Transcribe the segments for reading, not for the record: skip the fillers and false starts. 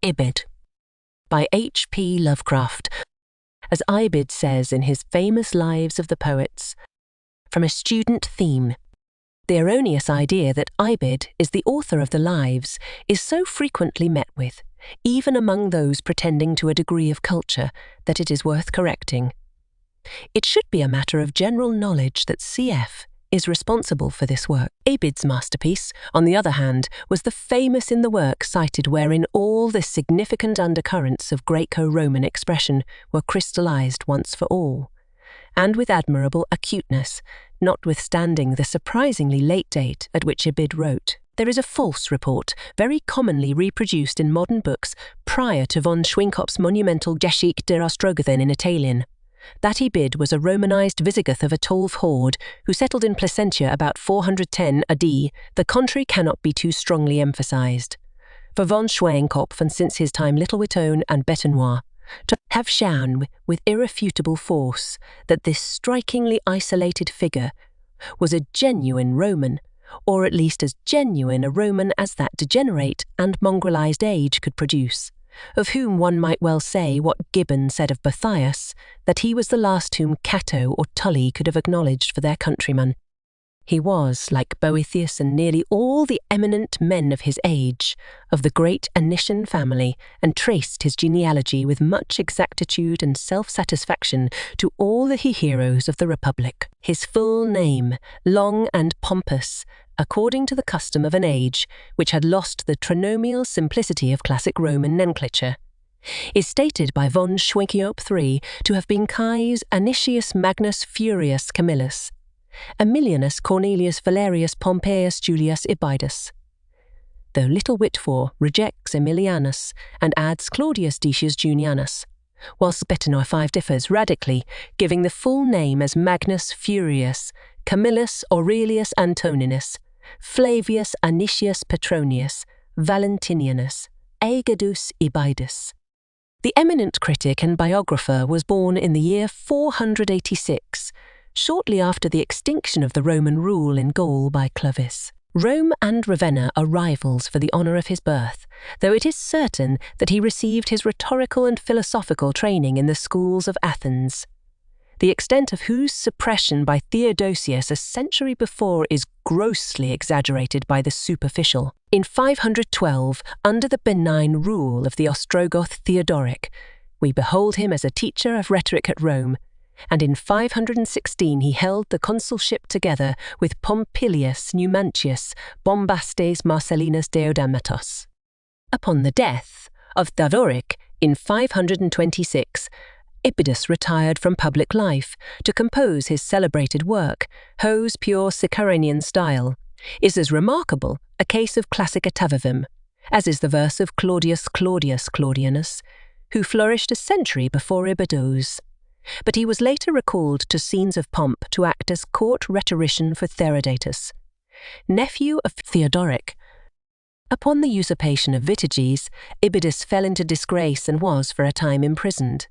Ibid by H.P. Lovecraft. As Ibid says in his famous Lives of the Poets, from a student theme, the erroneous idea that Ibid is the author of the Lives is so frequently met with, even among those pretending to a degree of culture, that it is worth correcting. It should be a matter of general knowledge that C.F. is responsible for this work. Ibid's masterpiece, on the other hand, was the famous in the work cited wherein all the significant undercurrents of Greco-Roman expression were crystallized once for all, and with admirable acuteness, notwithstanding the surprisingly late date at which Ibid wrote. There is a false report, very commonly reproduced in modern books prior to von Schwenkopf's monumental Geschichte der Ostrogothern in Italian, that Ibid was a Romanized Visigoth of a Tolv horde who settled in Placentia about 410 AD. The contrary cannot be too strongly emphasized. For von Schwenkopf, and since his time Little-Witton and Betenoir, to have shown with irrefutable force that this strikingly isolated figure was a genuine Roman, or at least as genuine a Roman as that degenerate and mongrelized age could produce, of whom one might well say what Gibbon said of Boethius, that he was the last whom Cato or Tully could have acknowledged for their countryman. He was, like Boethius and nearly all the eminent men of his age, of the great Anician family, and traced his genealogy with much exactitude and self-satisfaction to all the heroes of the Republic. His full name, long and pompous, according to the custom of an age which had lost the trinomial simplicity of classic Roman nomenclature, is stated by von Schwenkopf III to have been Caius Anicius Magnus Furius Camillus, Aemilianus Cornelius Valerius Pompeius Julius Ibidus, though Little Whitfore rejects Aemilianus and adds Claudius Decius Junianus, whilst Betenoir 5 differs radically, giving the full name as Magnus Furius Camillus Aurelius Antoninus Flavius Anicius Petronius Valentinianus Aegadus Ibidus. The eminent critic and biographer was born in the year 486, shortly after the extinction of the Roman rule in Gaul by Clovis. Rome and Ravenna are rivals for the honour of his birth, though it is certain that he received his rhetorical and philosophical training in the schools of Athens, the extent of whose suppression by Theodosius a century before is grossly exaggerated by the superficial. In 512, under the benign rule of the Ostrogoth Theodoric, we behold him as a teacher of rhetoric at Rome, and in 516 he held the consulship together with Pompilius Numantius Bombastes Marcellinus Deodamatos. Upon the death of Theodoric in 526, Ibidus retired from public life to compose his celebrated work. Ho's pure Sicaranian style is as remarkable a case of classic atavivim as is the verse of Claudius Claudianus, who flourished a century before Ibidus. But he was later recalled to scenes of pomp to act as court rhetorician for Theodotus, nephew of Theodoric. Upon the usurpation of Vitiges, Ibidus fell into disgrace and was for a time imprisoned.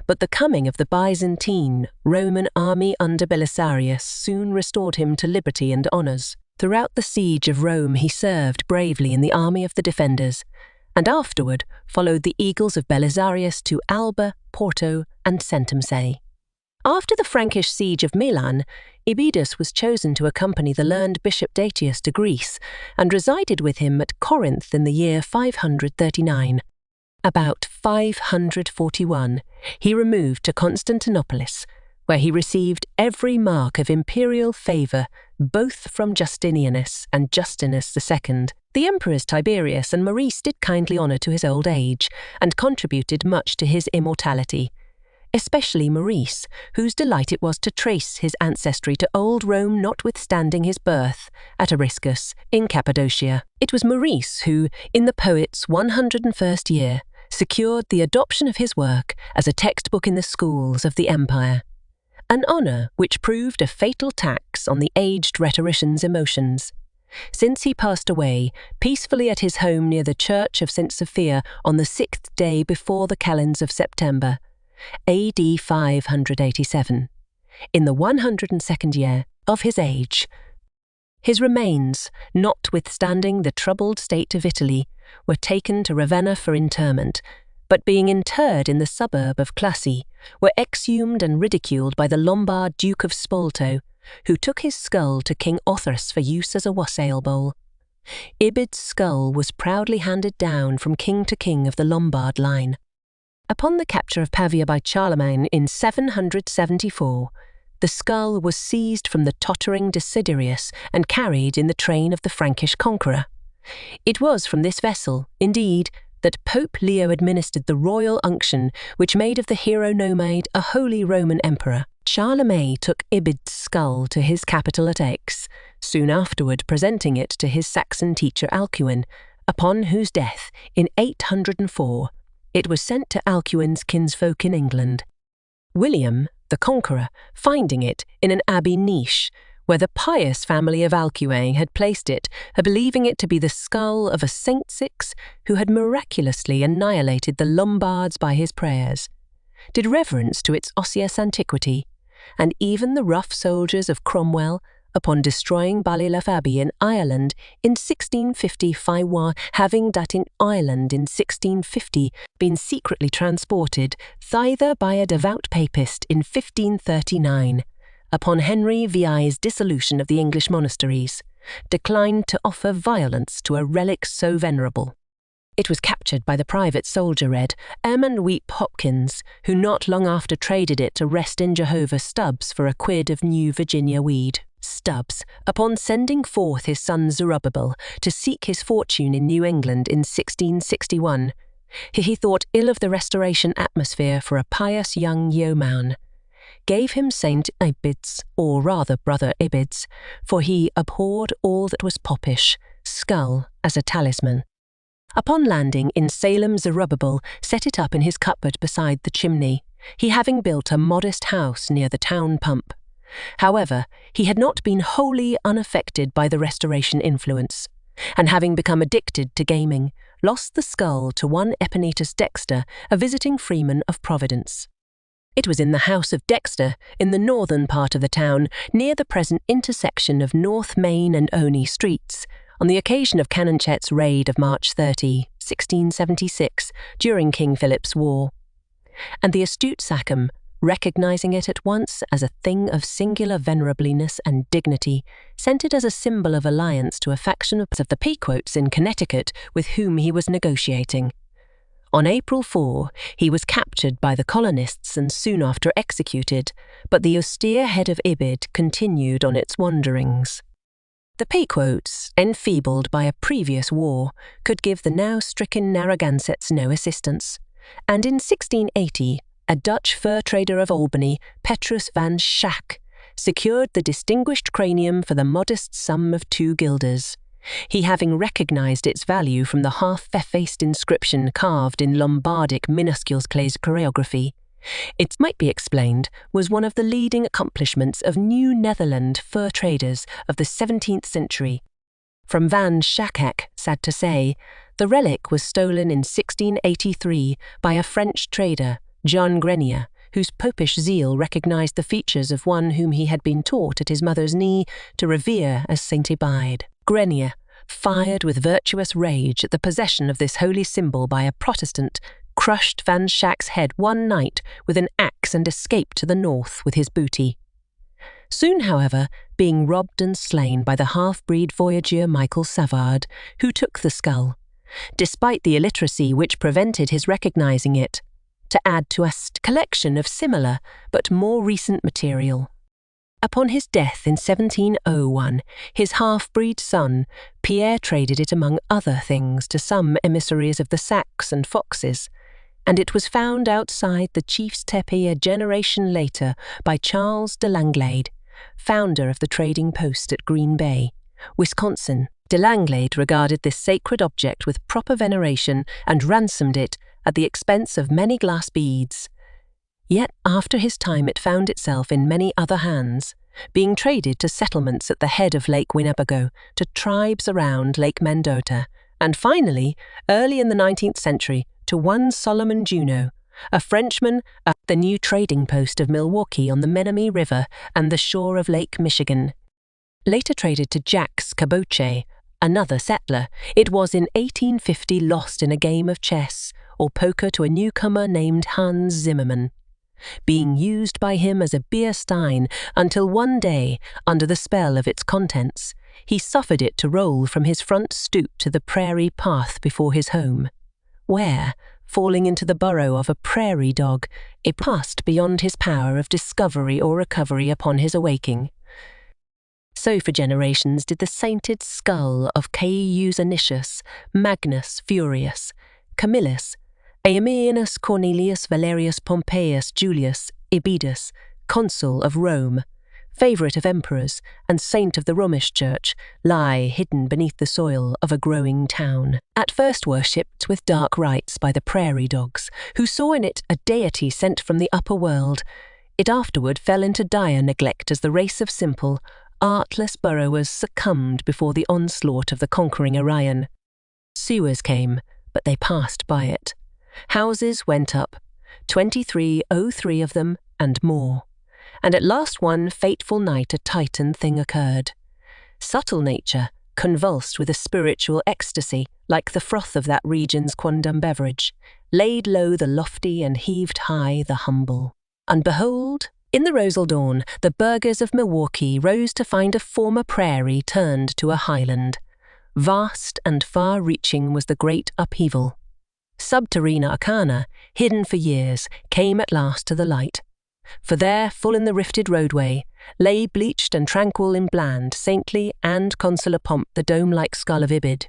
But the coming of the Byzantine Roman army under Belisarius soon restored him to liberty and honours. Throughout the siege of Rome he served bravely in the army of the defenders, and afterward followed the eagles of Belisarius to Alba, Porto, and Centumcellae. After the Frankish siege of Milan, Ibidus was chosen to accompany the learned Bishop Datius to Greece, and resided with him at Corinth in the year 539. About 541, he removed to Constantinopolis, where he received every mark of imperial favour both from Justinianus and Justinus II. The emperors Tiberius and Maurice did kindly honour to his old age, and contributed much to his immortality, especially Maurice, whose delight it was to trace his ancestry to old Rome notwithstanding his birth at Eriscus in Cappadocia. It was Maurice who, in the poet's 101st year, secured the adoption of his work as a textbook in the schools of the empire, an honour which proved a fatal tax on the aged rhetorician's emotions, since he passed away peacefully at his home near the church of St. Sophia on the 6th day before the calends of September, AD 587, in the 102nd year of his age. His remains, notwithstanding the troubled state of Italy, were taken to Ravenna for interment, but being interred in the suburb of Classi, were exhumed and ridiculed by the Lombard Duke of Spolto, who took his skull to King Othos for use as a wassail bowl. Ibid's skull was proudly handed down from king to king of the Lombard line. Upon the capture of Pavia by Charlemagne in 774, the skull was seized from the tottering Desiderius and carried in the train of the Frankish conqueror. It was from this vessel, indeed, that Pope Leo administered the royal unction which made of the hero nomade a Holy Roman Emperor. Charlemagne took Ibid's skull to his capital at Aix, soon afterward presenting it to his Saxon teacher Alcuin, upon whose death, in 804, it was sent to Alcuin's kinsfolk in England. William, the Conqueror, finding it in an abbey niche, where the pious family of Alcuin had placed it, believing it to be the skull of a Saint Six who had miraculously annihilated the Lombards by his prayers, did reverence to its osseous antiquity, and even the rough soldiers of Cromwell, upon destroying Ballyleaf Abbey in Ireland in 1655, having that in Ireland in 1650 been secretly transported thither by a devout papist in 1539, upon Henry VI's dissolution of the English monasteries, declined to offer violence to a relic so venerable. It was captured by the private soldier Red Weep Hopkins, who not long after traded it to Rest in Jehovah Stubbs for a quid of New Virginia weed. Stubbs, upon sending forth his son Zerubbabel to seek his fortune in New England in 1661, he thought ill of the Restoration atmosphere for a pious young yeoman, gave him Saint Ibid's, or rather Brother Ibid's, for he abhorred all that was popish, skull as a talisman. Upon landing in Salem, Zerubbabel set it up in his cupboard beside the chimney, he having built a modest house near the town pump. However, he had not been wholly unaffected by the Restoration influence, and having become addicted to gaming, lost the skull to one Epinetus Dexter, a visiting freeman of Providence. It was in the house of Dexter, in the northern part of the town, near the present intersection of North Main and Oney Streets, on the occasion of Canonchet's raid of March 30, 1676, during King Philip's War. And the astute Sachem, recognizing it at once as a thing of singular venerableness and dignity, sent it as a symbol of alliance to a faction of the Pequots in Connecticut with whom he was negotiating. On April 4, he was captured by the colonists and soon after executed, but the austere head of Ibid continued on its wanderings. The Pequots, enfeebled by a previous war, could give the now stricken Narragansetts no assistance, and in 1680, a Dutch fur trader of Albany, Petrus van Schack, secured the distinguished cranium for the modest sum of 2 guilders, he having recognized its value from the half-effaced inscription carved in Lombardic minuscule clays choreography. It might be explained was one of the leading accomplishments of New Netherland fur traders of the 17th century. From Van Schack, sad to say, the relic was stolen in 1683 by a French trader, John Grenier, whose popish zeal recognized the features of one whom he had been taught at his mother's knee to revere as Saint Ibid. Grenier, fired with virtuous rage at the possession of this holy symbol by a Protestant, crushed Van Schack's head one night with an axe and escaped to the north with his booty. Soon, however, being robbed and slain by the half-breed voyageur Michael Savard, who took the skull, despite the illiteracy which prevented his recognizing it, to add to a collection of similar but more recent material. Upon his death in 1701, his half-breed son, Pierre, traded it among other things to some emissaries of the Sacs and Foxes, and it was found outside the chief's teepee a generation later by Charles de Langlade, founder of the trading post at Green Bay, Wisconsin. De Langlade regarded this sacred object with proper veneration and ransomed it at the expense of many glass beads. Yet after his time it found itself in many other hands, being traded to settlements at the head of Lake Winnebago, to tribes around Lake Mendota, and finally, early in the 19th century, to one Solomon Juno, a Frenchman at the new trading post of Milwaukee on the Menominee River and the shore of Lake Michigan. Later traded to Jacques Caboche, another settler, it was in 1850 lost in a game of chess or poker to a newcomer named Hans Zimmermann, being used by him as a beer stein until one day, under the spell of its contents, he suffered it to roll from his front stoop to the prairie path before his home, where, falling into the burrow of a prairie dog, it passed beyond his power of discovery or recovery upon his awaking. So for generations did the sainted skull of Caius Anicius, Magnus Furius, Camillus, Aemianus Cornelius Valerius Pompeius Julius Ibidus, consul of Rome, favourite of emperors and saint of the Romish Church, lie hidden beneath the soil of a growing town. At first worshipped with dark rites by the prairie dogs, who saw in it a deity sent from the upper world, it afterward fell into dire neglect as the race of simple, artless burrowers succumbed before the onslaught of the conquering Aryan. Sewers came, but they passed by it. Houses went up, 2303 of them and more. And at last one fateful night a Titan thing occurred. Subtle nature, convulsed with a spiritual ecstasy, like the froth of that region's quondam beverage, laid low the lofty and heaved high the humble. And behold, in the rosal dawn, the burghers of Milwaukee rose to find a former prairie turned to a highland. Vast and far-reaching was the great upheaval. Subterrana arcana, hidden for years, came at last to the light. For there, full in the rifted roadway, lay bleached and tranquil in bland, saintly and consular pomp the dome-like skull of Ibid.